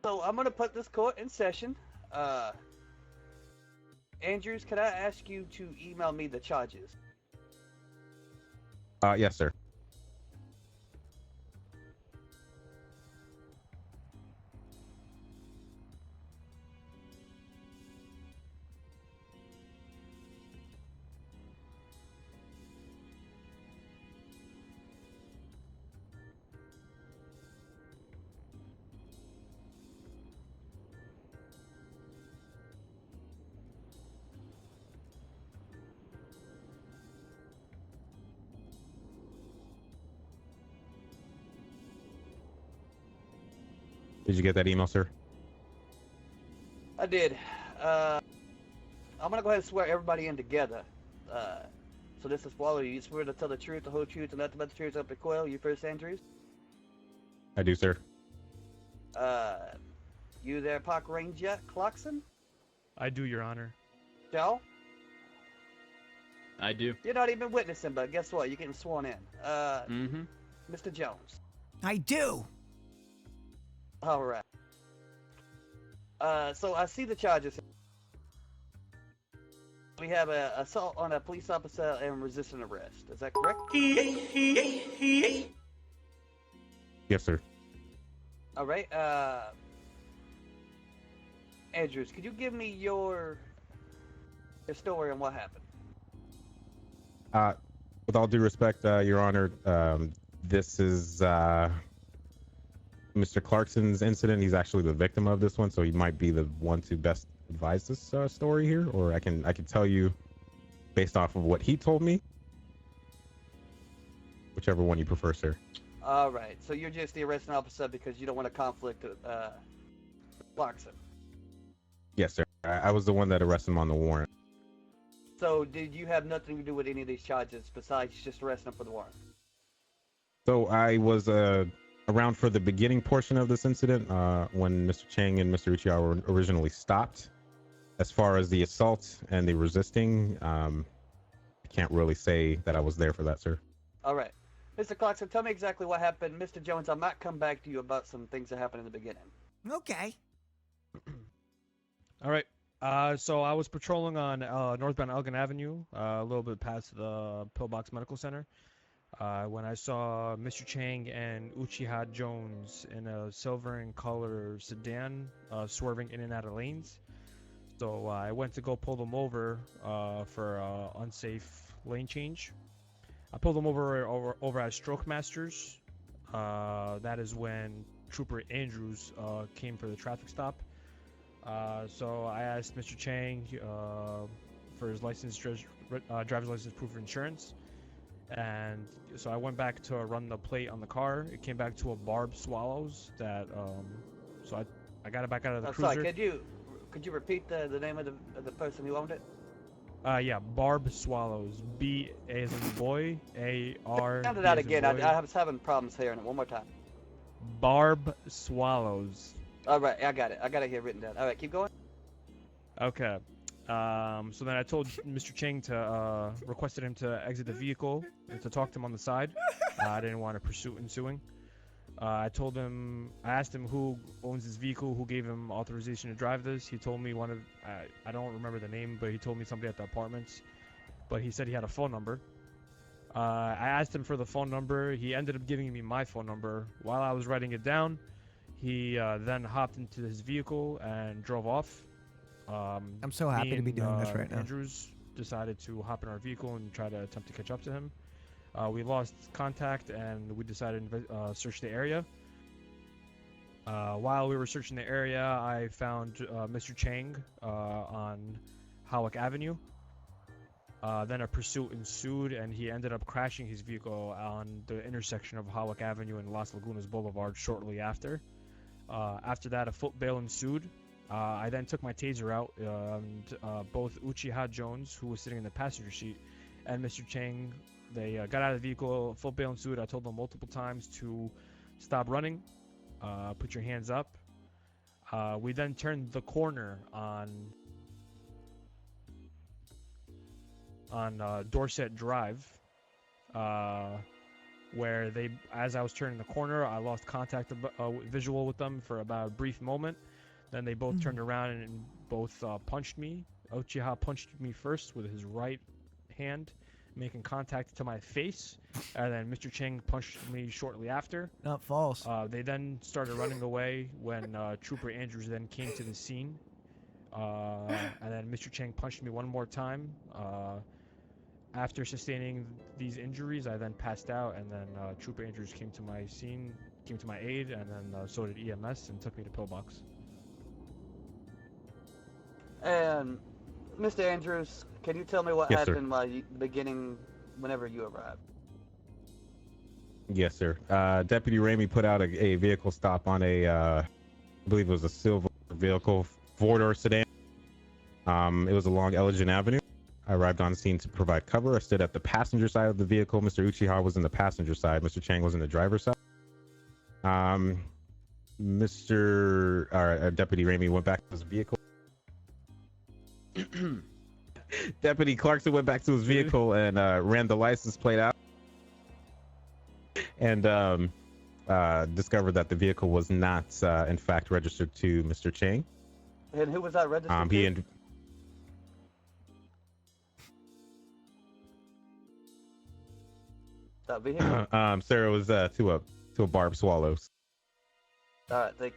So I'm gonna put this court in session. Uh, Andrews, could I ask you to email me the charges? Yes, sir. Did you get that email, sir? I did. Uh, I'm gonna go ahead and swear everybody in together. Uh, so this is Waller. You swear to tell the truth, the whole truth, and nothing but the truth up the coil. You first, Andrews. I do, sir. Uh, you there, Park Ranger Clarkson? I do, Your Honor. Joe? I do. You're not even witnessing, but guess what? You're getting sworn in. Mm-hmm. Mr. Jones. I do. All right. So I see the charges. We have a assault on a police officer and resisting arrest. Is that correct? Yes, sir. All right. Andrews, could you give me your story on what happened? With all due respect, Your Honor, this is Mr. Clarkson's incident. He's actually the victim of this one, so he might be the one to best advise this story here. Or I can tell you based off of what he told me. Whichever one you prefer, sir. All right. So you're just the arresting officer because you don't want a conflict with Clarkson. Yes, sir. I was the one that arrested him on the warrant. So did you have nothing to do with any of these charges besides just arresting him for the warrant? So I was around for the beginning portion of this incident when Mr. Chang and Mr. Uchiha were originally stopped. As far as the assault and the resisting, I can't really say that I was there for that, sir. All right. Mr. Clarkson, tell me exactly what happened. Mr. Jones, I might come back to you about some things that happened in the beginning. Okay. All right. So I was patrolling on northbound Elgin Avenue, a little bit past the Pillbox Medical Center, when I saw Mr. Chang and Uchiha Jones in a silver and color sedan swerving in and out of lanes. So I went to go pull them over for unsafe lane change. I pulled them over at Stroke Masters. That is when Trooper Andrews came for the traffic stop. So I asked Mr. Chang for his driver's license proof of insurance, and so I went back to run the plate on the car. It came back to a Barb Swallows that so I got it back out of the cruiser. Sorry, could you repeat the name of the person who owned it? Yeah, Barb Swallows. B as in boy, A R. Sound it out again. I was having problems hearing it. One more time. Barb Swallows. All right, I got it. I got it here written down. All right, keep going. Okay. So then I told Mr. Chang to requested him to exit the vehicle and to talk to him on the side. I didn't want to pursue ensuing. I asked him who owns this vehicle, who gave him authorization to drive this. He told me I don't remember the name, but he told me somebody at the apartments. But he said he had a phone number. I asked him for the phone number. He ended up giving me my phone number. While I was writing it down, he then hopped into his vehicle and drove off. I'm so happy to be doing this right now. Andrews decided to hop in our vehicle and try to attempt to catch up to him. We lost contact and we decided to search the area. While we were searching the area, I found Mr. Chang on Howick Avenue. Then a pursuit ensued and he ended up crashing his vehicle on the intersection of Howick Avenue and Las Lagunas Boulevard shortly after. After that, a foot bail ensued. I then took my taser out, and both Uchiha Jones, who was sitting in the passenger seat, and Mr. Chang, they got out of the vehicle. Foot bail ensued. I told them multiple times to stop running, put your hands up. We then turned the corner on Dorset Drive. where as I was turning the corner, I lost contact visual with them for about a brief moment. Then they both turned around and both punched me. Uchiha punched me first with his right hand, making contact to my face, and then Mr. Chang punched me shortly after. Not false. They then started running away when Trooper Andrews then came to the scene. And then Mr. Chang punched me one more time. After sustaining these injuries, I then passed out, and then Trooper Andrews came to my aid, and then so did EMS and took me to pillbox. And Mr. Andrews, can you tell me what Yes, sir. happened whenever you arrived? Yes, sir. Deputy Ramey put out a vehicle stop on I believe it was a silver vehicle, four-door sedan. It was along Elgin Avenue. I arrived on scene to provide cover. I stood at the passenger side of the vehicle. Mr. Uchiha was in the passenger side. Mr. Chang was in the driver's side. Deputy Ramey went back to his vehicle. Deputy Clarkson went back to his vehicle and ran the license plate out, and discovered that the vehicle was not, in fact, registered to Mr. Chang. And who was that registered to? That vehicle? Sir, it was to a Barb Swallows. All right, thank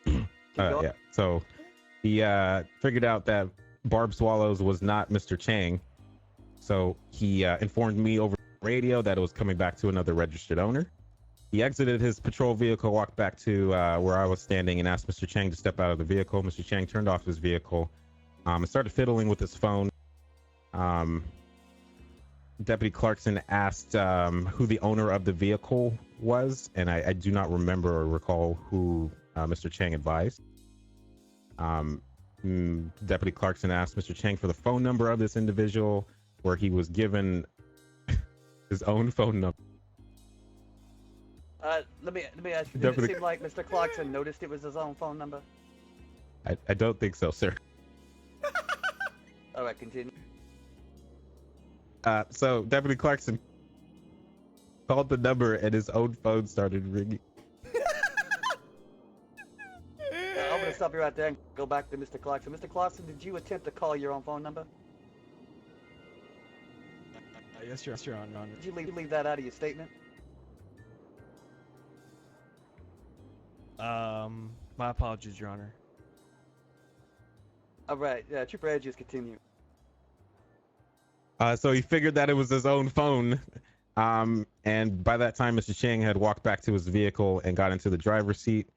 you. Yeah. So he figured out that Barb Swallows was not Mr. Chang. So he informed me over the radio that it was coming back to another registered owner. He exited his patrol vehicle, walked back to where I was standing, and asked Mr. Chang to step out of the vehicle. Mr. Chang turned off his vehicle and started fiddling with his phone. Deputy Clarkson asked who the owner of the vehicle was, and I do not remember or recall who Mr. Chang advised. Deputy Clarkson asked Mr. Chang for the phone number of this individual, where he was given his own phone number. Let me ask you, did it seem like Mr. Clarkson noticed it was his own phone number? I don't think so, sir. All right, continue. So Deputy Clarkson called the number and his own phone started ringing. I'm going to stop you right there and go back to Mr. Clarkson. Mr. Clarkson, did you attempt to call your own phone number? Yes, Your Honor. Did you leave that out of your statement? My apologies, Your Honor. All right, Trooper Edges, continue. So he figured that it was his own phone. And by that time, Mr. Chang had walked back to his vehicle and got into the driver's seat.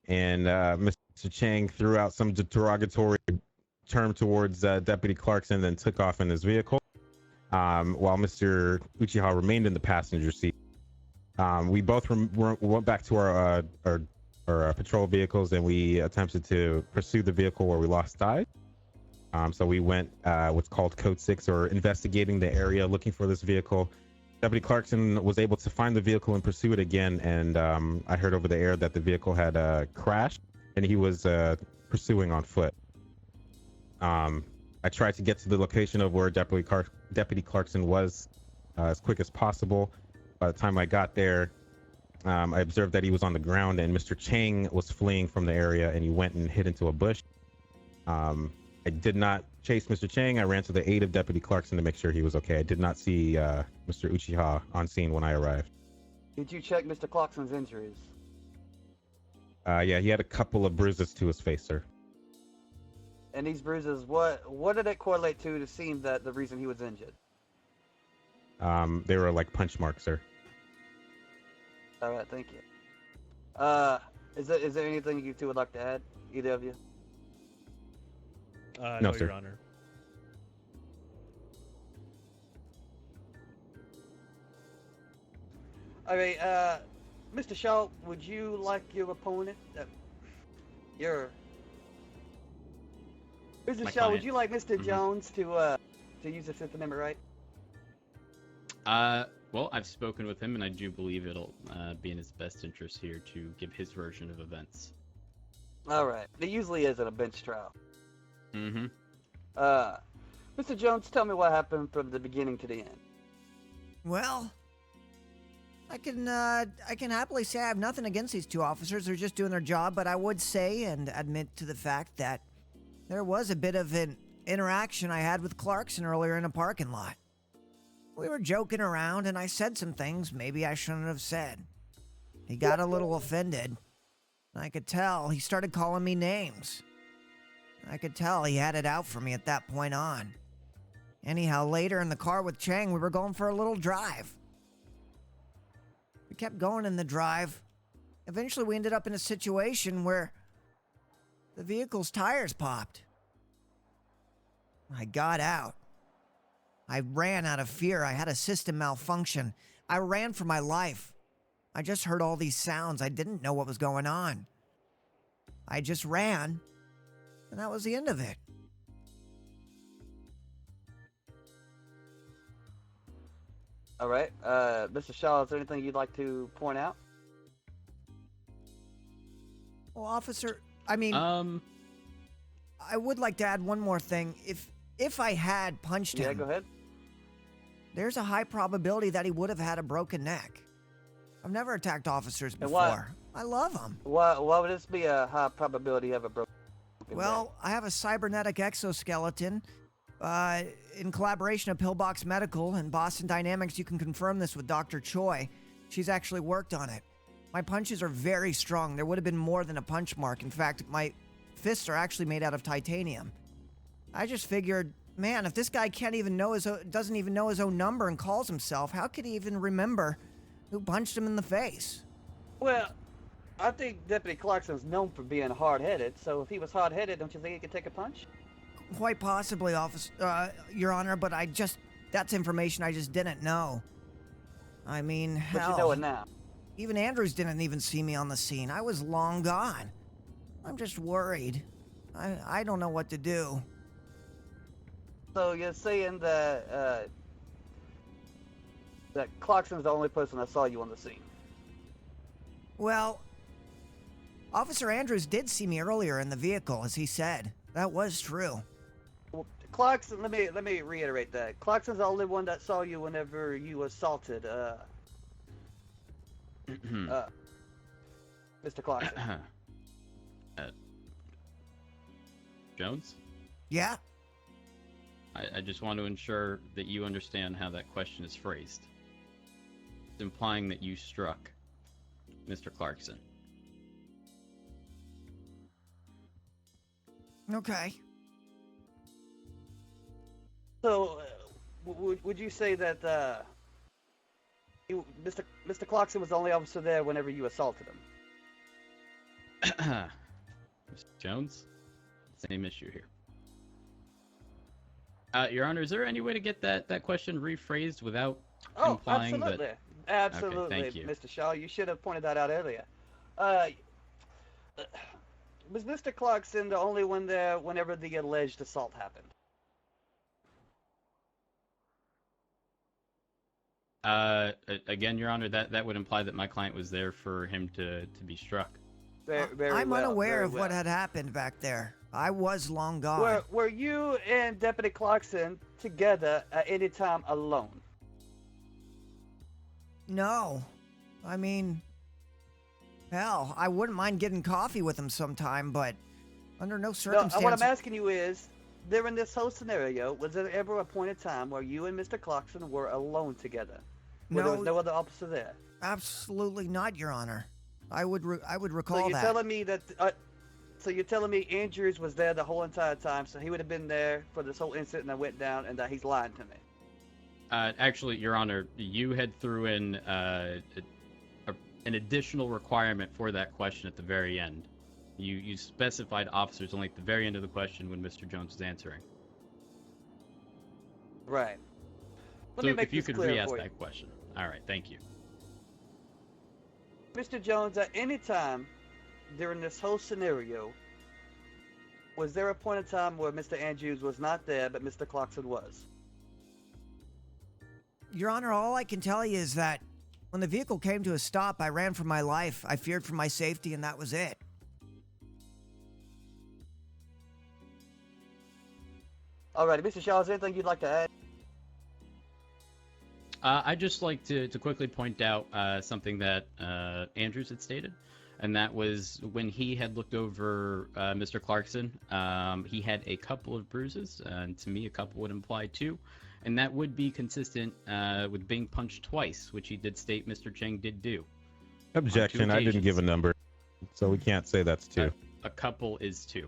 And Mr. Chang threw out some derogatory term towards Deputy Clarkson, then took off in his vehicle. While Mr. Uchiha remained in the passenger seat. We both went back to our patrol vehicles, and we attempted to pursue the vehicle where we lost sight. So we went what's called Code 6, or investigating the area, looking for this vehicle. Deputy Clarkson was able to find the vehicle and pursue it again, and I heard over the air that the vehicle had crashed, and he was pursuing on foot. I tried to get to the location of where Deputy Clarkson was as quick as possible. By the time I got there, I observed that he was on the ground, and Mr. Chang was fleeing from the area, and he went and hid into a bush. I did not chase Mr. Chang. I ran to the aid of Deputy Clarkson to make sure he was okay. I did not see Mr. Uchiha on scene when I arrived. Did you check Mr. Clarkson's injuries? Yeah, he had a couple of bruises to his face, sir. And these bruises, what did it correlate to seem that the reason he was injured? They were like punch marks, sir. All right, thank you. Is there anything you two would like to add, either of you? No, sir. Your Honor. All right, Mr. Shaw, would you like your opponent, Mr. Shaw, would you like Mr. Jones to use the Fifth Amendment right? Well, I've spoken with him, and I do believe it'll be in his best interest here to give his version of events. All right. It usually is at a bench trial. Mm-hmm. Mr. Jones, tell me what happened from the beginning to the end. Well, I can happily say I have nothing against these two officers. They're just doing their job, but I would say and admit to the fact that there was a bit of an interaction I had with Clarkson earlier in a parking lot. We were joking around, and I said some things maybe I shouldn't have said. He got a little offended. I could tell he started calling me names. I could tell he had it out for me at that point on. Anyhow, later in the car with Chang, we were going for a little drive. We kept going in the drive. Eventually, we ended up in a situation where the vehicle's tires popped. I got out. I ran out of fear. I had a system malfunction. I ran for my life. I just heard all these sounds. I didn't know what was going on. I just ran, and that was the end of it. All right. Mr. Shaw, is there anything you'd like to point out? Well, officer, I would like to add one more thing. If I had punched him... Yeah, go ahead. There's a high probability that he would have had a broken neck. I've never attacked officers And before. I love them. Why would this be a high probability of a broken Well, I have a cybernetic exoskeleton. In collaboration with Pillbox Medical and Boston Dynamics, you can confirm this with Dr. Choi. She's actually worked on it. My punches are very strong. There would have been more than a punch mark. In fact, my fists are actually made out of titanium. I just figured, man, if this guy doesn't even know his own number and calls himself, how could he even remember who punched him in the face? Well, I think Deputy Clarkson's known for being hard-headed, so if he was hard-headed, don't you think he could take a punch? Quite possibly, Your Honor, but that's information I just didn't know. I mean, hell. But you know it now. Even Andrews didn't even see me on the scene. I was long gone. I'm just worried. I don't know what to do. So you're saying that Clarkson's the only person that saw you on the scene? Well, Officer Andrews did see me earlier in the vehicle, as he said. That was true. Well, Clarkson, let me reiterate that. Clarkson's the only one that saw you whenever you assaulted Mr. Clarkson. Jones? Yeah? I just want to ensure that you understand how that question is phrased. It's implying that you struck Mr. Clarkson. Okay. So, would you say that Mr. Clarkson was the only officer there whenever you assaulted him? Mr. Jones? Same issue here. Your Honor, is there any way to get that question rephrased without implying absolutely. that... Absolutely, Okay, thank you. Mr. Shaw. You should have pointed that out earlier. Was Mr. Clarkson the only one there whenever the alleged assault happened? Again, Your Honor, that would imply that my client was there for him to be struck. I'm unaware of what had happened back there. I was long gone. Were you and Deputy Clarkson together at any time alone? No. I mean, hell, I wouldn't mind getting coffee with him sometime, but under no circumstances... No, what I'm asking you is, during this whole scenario, was there ever a point in time where you and Mr. Clarkson were alone together? Where there was no other officer there? Absolutely not, Your Honor. I would recall so you're that. Telling me that... so you're telling me Andrews was there the whole entire time, so he would have been there for this whole incident that went down, and that he's lying to me? Actually, Your Honor, you had threw in an additional requirement for that question at the very end. You specified officers only at the very end of the question when Mr. Jones was answering. Right. Let so me make if you this could clear re-ask for you. that question. All right, thank you. Mr. Jones, at any time during this whole scenario, was there a point in time where Mr. Andrews was not there, but Mr. Clarkson was? Your Honor, all I can tell you is that when the vehicle came to a stop, I ran for my life. I feared for my safety, and that was it. Alrighty, Mr. Shaw, is there anything you'd like to add? I'd just like to quickly point out something that Andrews had stated, and that was when he had looked over Mr. Clarkson, he had a couple of bruises, and to me a couple would imply two, and that would be consistent with being punched twice, which he did state Mr. Chang did do. Objection, I didn't give a number, so we can't say that's two. A couple is two.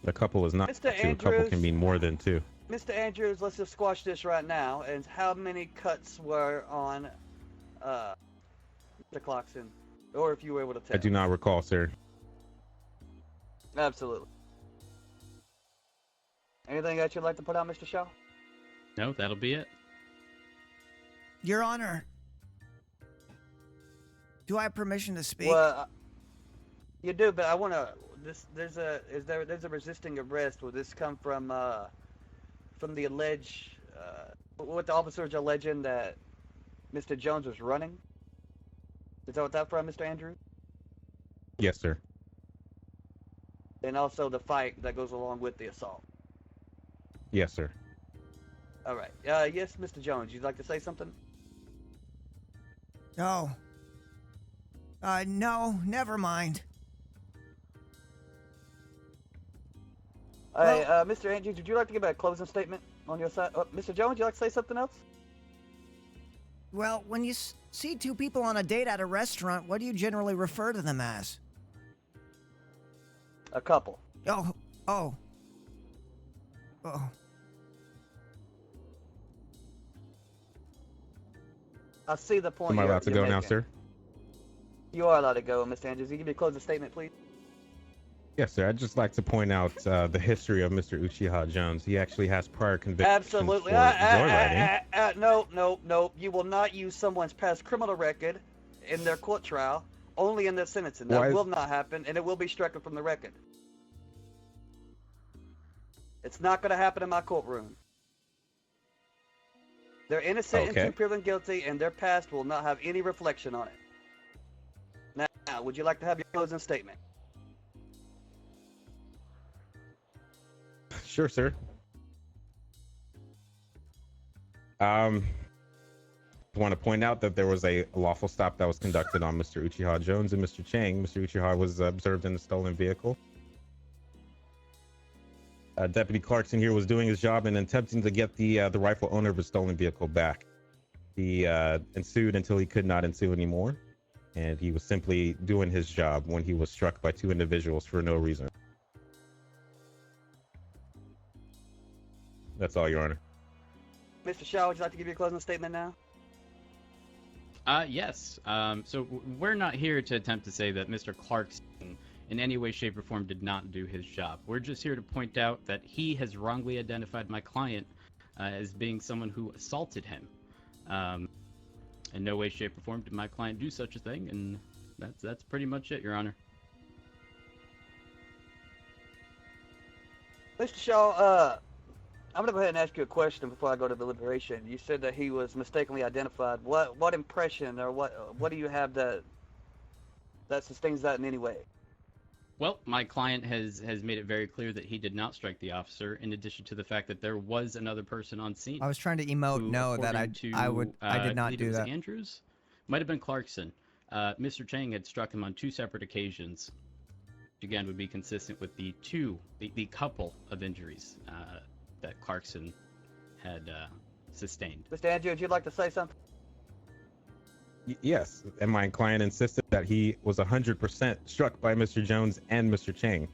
A couple is not Mr. two. A couple Andrews. can mean more than two. Mr. Andrews, let's just squash this right now. And how many cuts were on Mr. Clarkson? Or if you were able to tell. I do not recall, sir. Absolutely. Anything that you'd like to put out, Mr. Shaw? No, that'll be it. Your Honor, do I have permission to speak? Well, you do, but I want to. There's a resisting arrest. Will this come from the alleged? What the officers are alleging that Mr. Jones was running? Is that what that's from, Mr. Andrew? Yes, sir. And also the fight that goes along with the assault. Yes, sir. All right. Yes, Mr. Jones, you'd like to say something? No. No, never mind. Hey, Mr. Andrews, would you like to give a closing statement on your side? Mr. Jones, would you like to say something else? Well, when you see two people on a date at a restaurant, what do you generally refer to them as? A couple. Oh. I see the point. Am I allowed to go now, sir? You are allowed to go, Mr. Andrews. You give me a closing statement, please. Yes, sir. I'd just like to point out the history of Mr. Uchiha Jones. He actually has prior convictions Absolutely. for joyriding. No. You will not use someone's past criminal record in their court trial, only in their sentencing. That will not happen, and it will be stricken from the record. It's not going to happen in my courtroom. They're innocent until proven guilty, and their past will not have any reflection on it. Now, would you like to have your closing statement? Sure, sir. I want to point out that there was a lawful stop that was conducted on Mr. Uchiha Jones and Mr. Chang. Mr. Uchiha was observed in a stolen vehicle. Deputy Clarkson here was doing his job and attempting to get the rightful owner of his stolen vehicle back. He ensued until he could not ensue anymore, and he was simply doing his job when he was struck by two individuals for no reason. That's all, Your Honor. Mr. Shaw, would you like to give your closing statement now? Yes. So we're not here to attempt to say that Mr. Clarkson in any way, shape, or form did not do his job. We're just here to point out that he has wrongly identified my client as being someone who assaulted him. In no way, shape, or form did my client do such a thing, and that's pretty much it, Your Honor. Mr. Shaw, I'm gonna go ahead and ask you a question before I go to deliberation. You said that he was mistakenly identified. What impression or what do you have that sustains that in any way? Well, my client has made it very clear that he did not strike the officer, in addition to the fact that there was another person on scene. I was trying to emote no that I did not do that. Andrews, might have been Clarkson. Mr. Chang had struck him on two separate occasions, which again would be consistent with the couple of injuries that Clarkson had sustained. Mr. Andrews, would you like to say something? Yes, and my client insisted that he was 100% struck by Mr. Jones and Mr. Chang.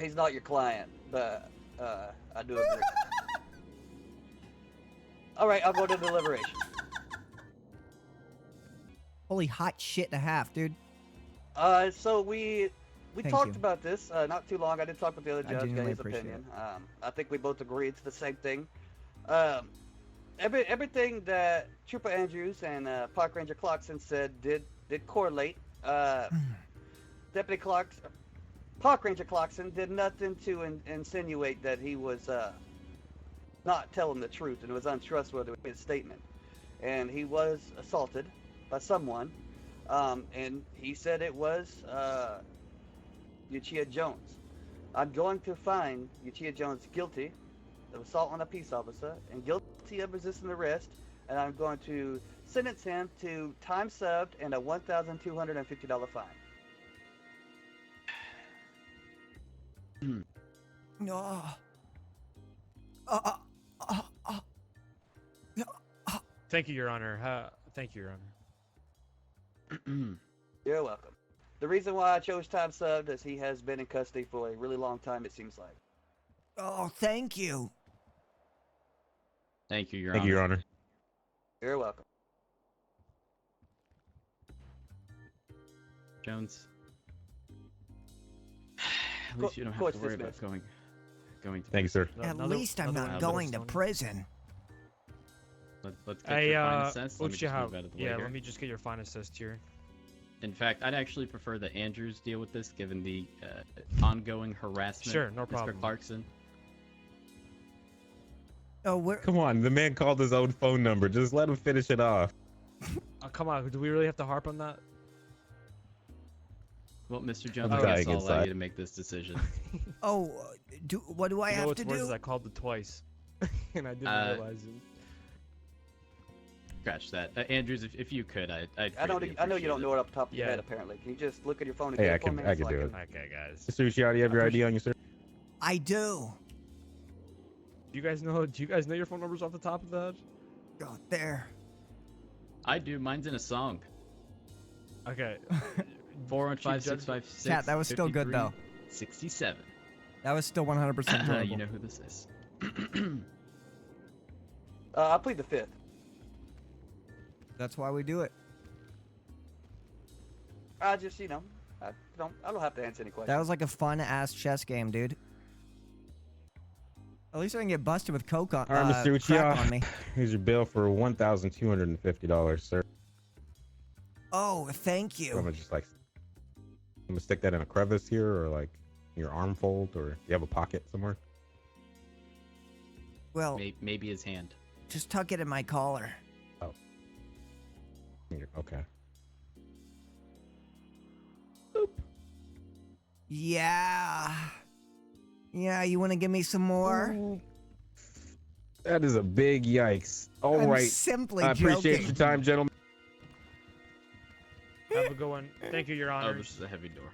He's not your client, but I do agree. All right, I'll go to deliberation. Holy hot shit and a half, dude. So we Thank talked you. about this not too long. I did talk with the other I judge, get genuinely his appreciate opinion. I think we both agreed to the same thing. Everything that Trooper Andrews and Park Ranger Clarkson said did correlate. Deputy Park Ranger Clarkson did nothing to insinuate that he was not telling the truth and was untrustworthy with his statement. And he was assaulted by someone, and he said it was Uchiha Jones. I'm going to find Uchiha Jones guilty of assault on a peace officer and guilty of resisting arrest and I'm going to sentence him to time served and a $1,250 fine. Oh. Thank you, Your Honor. Thank you, Your Honor. You're welcome. The reason why I chose time served is he has been in custody for a really long time, it seems like. Oh, thank you. Thank you, Your Thank Honor. you, Your Honor. You're welcome. Jones. At least you don't have to worry about going to. Thank you, sir. At Another- least I'm another not one. going to prison. Let's get Hey, your fine assessed. Let me just Uchiha, move out of the way yeah, here. let me just get your fine assist here. In fact, I'd actually prefer that Andrews deal with this, given the ongoing harassment. Sure, no Mr. problem. Clarkson. Oh, we're Come on, the man called his own phone number. Just let him finish it off. Come on, do we really have to harp on that? Well, Mr. Jones, I'm I guess dying I'll allow inside. you to make this decision. Oh, what do I You know have what's to worse do? is I called it twice, and I didn't realize it. Scratch that. Andrews, if you could, I'd I know greatly you don't know appreciate it off the top of your Yeah. head, apparently. Can you just look at your phone and Hey, get I it for can- me? I so can do it. Okay, guys. Mr. Uchiha, do you have your ID on you, sir? I do. Do you guys know your phone numbers off the top of the head? Oh, there. I do. Mine's in a song. Okay. 415-656. Chat, that was still good, though. 67. That was still 100% doable. You know who this is. I plead the fifth. That's why we do it. I just, I don't have to answer any questions. That was like a fun ass chess game, dude. At least I can get busted with coke on, All right, Mr. crack Uchiha. on me. Here's your bill for $1,250, sir. Oh, thank I'm you. gonna just I'm gonna stick that in a crevice here, or like your arm fold, or you have a pocket somewhere. Well, Maybe his hand. just tuck it in my collar. Okay. Yeah. Yeah, you want to give me some more? That is a big yikes. All I'm right. simply I appreciate joking. your time, gentlemen. Have a good one. Thank you, Your Oh, Honor. this is a heavy door.